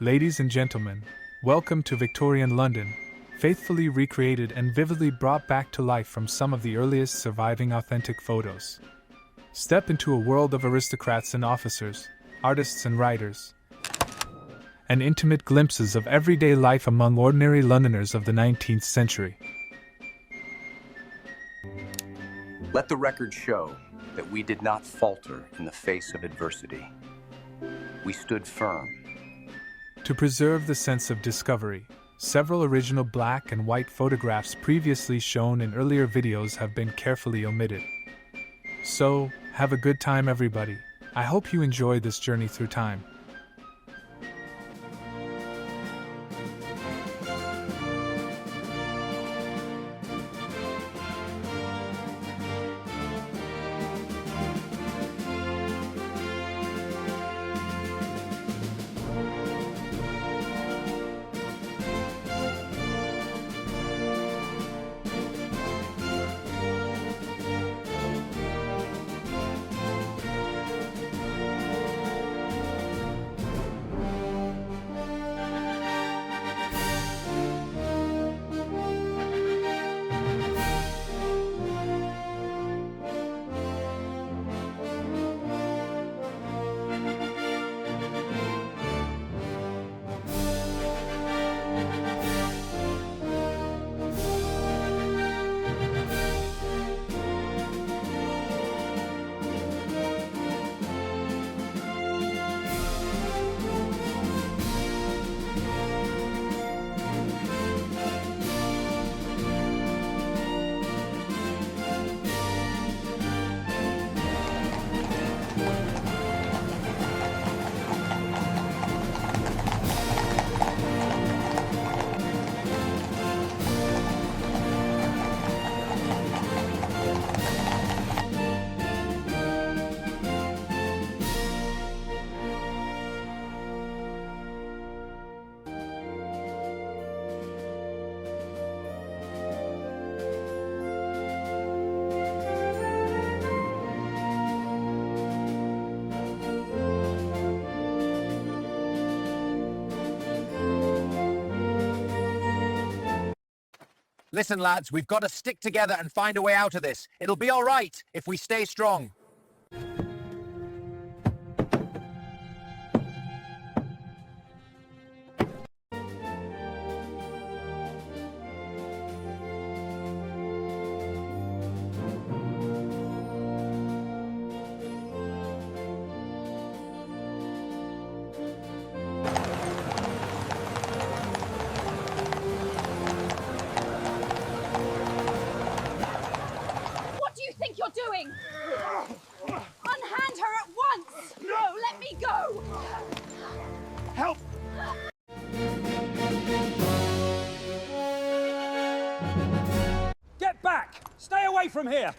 Ladies and gentlemen, welcome to Victorian London, faithfully recreated and vividly brought back to life from some of the earliest surviving authentic photos. Step into a world of aristocrats and officers, artists and writers, and intimate glimpses of everyday life among ordinary Londoners of the 19th century. Let the record show that we did not falter in the face of adversity. We stood firm. To preserve the sense of discovery, several original black and white photographs previously shown in earlier videos have been carefully omitted. So, have a good time everybody. I hope you enjoy this journey through time. Listen, lads, we've got to stick together and find a way out of this. It'll be all right if we stay strong. You're doing? Unhand her at once! No, let me go! Help! Get back! Stay away from here!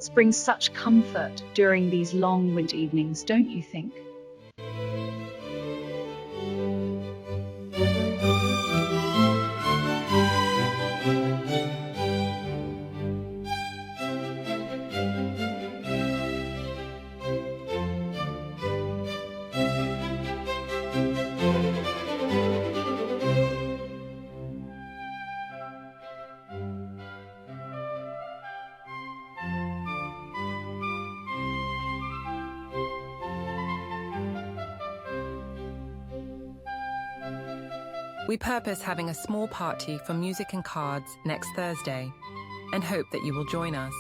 thoughts bring such comfort during these long winter evenings, don't you think? We purpose having a small party for music and cards next Thursday, and hope that you will join us.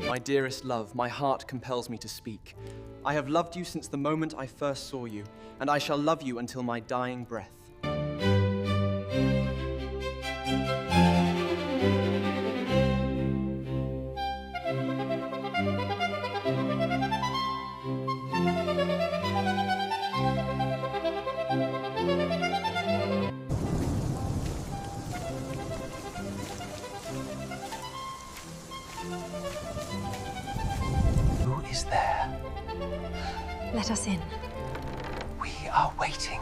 My dearest love, my heart compels me to speak. I have loved you since the moment I first saw you, and I shall love you until my dying breath. Who is there? Let us in. We are waiting.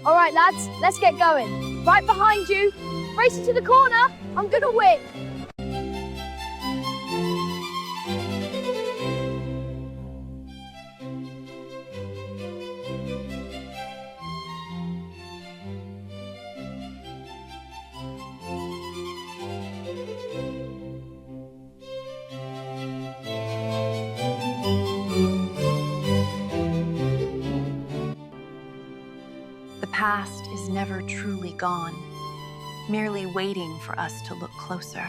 All right, lads, let's get going. Right behind you. Race to the corner. I'm gonna win. The past is never truly gone, merely waiting for us to look closer.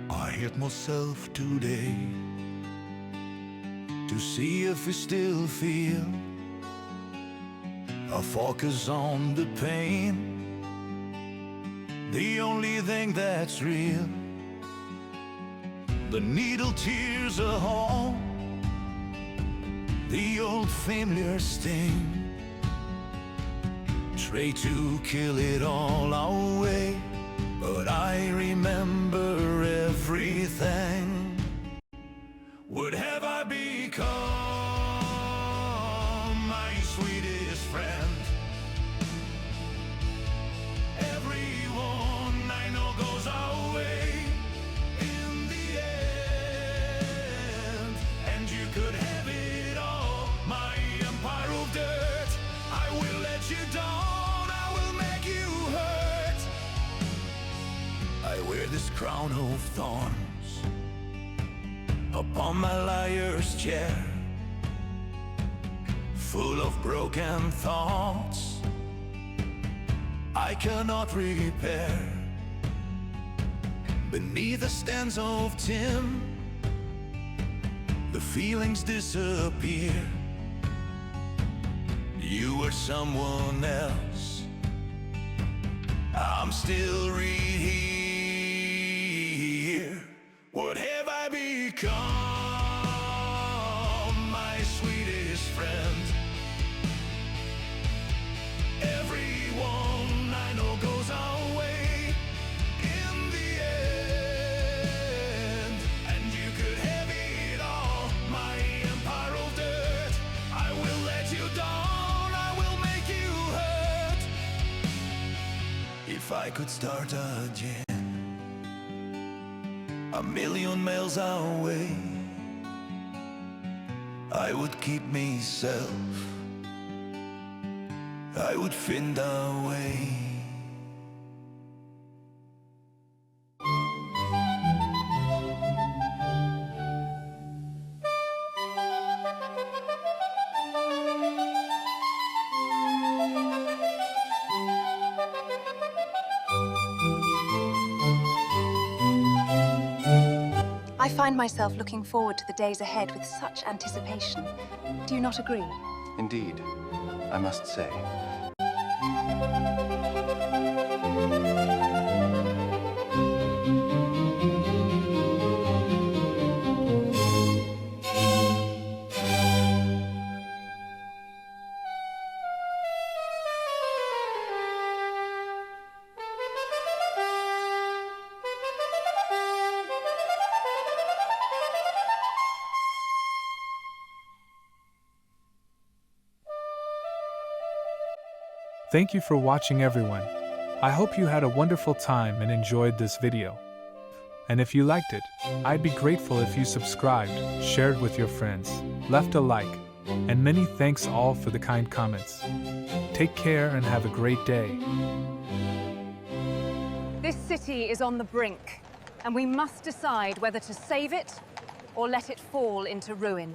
I hit myself today to see if we still feel. I focus on the pain, the only thing that's real. The needle tears a hole, the old familiar sting. Try to kill it all away, but I remember everything. What have I been? wear this crown of thorns upon my liar's chair, full of broken thoughts I cannot repair. Beneath the stands of tin, the feelings disappear. You were someone else, I'm still right here. What have I become, my sweetest friend? Everyone I know goes away in the end, and you could have it all, my empire of dirt. I will let you down, I will make you hurt. If I could start again, a million miles away, I would keep myself, I would find a way. I find myself looking forward to the days ahead with such anticipation. Do you not agree? Indeed, I must say. Thank you for watching, everyone. I hope you had a wonderful time and enjoyed this video. And if you liked it, I'd be grateful if you subscribed, shared with your friends, left a like, and many thanks all for the kind comments. Take care and have a great day. This city is on the brink, and we must decide whether to save it or let it fall into ruin.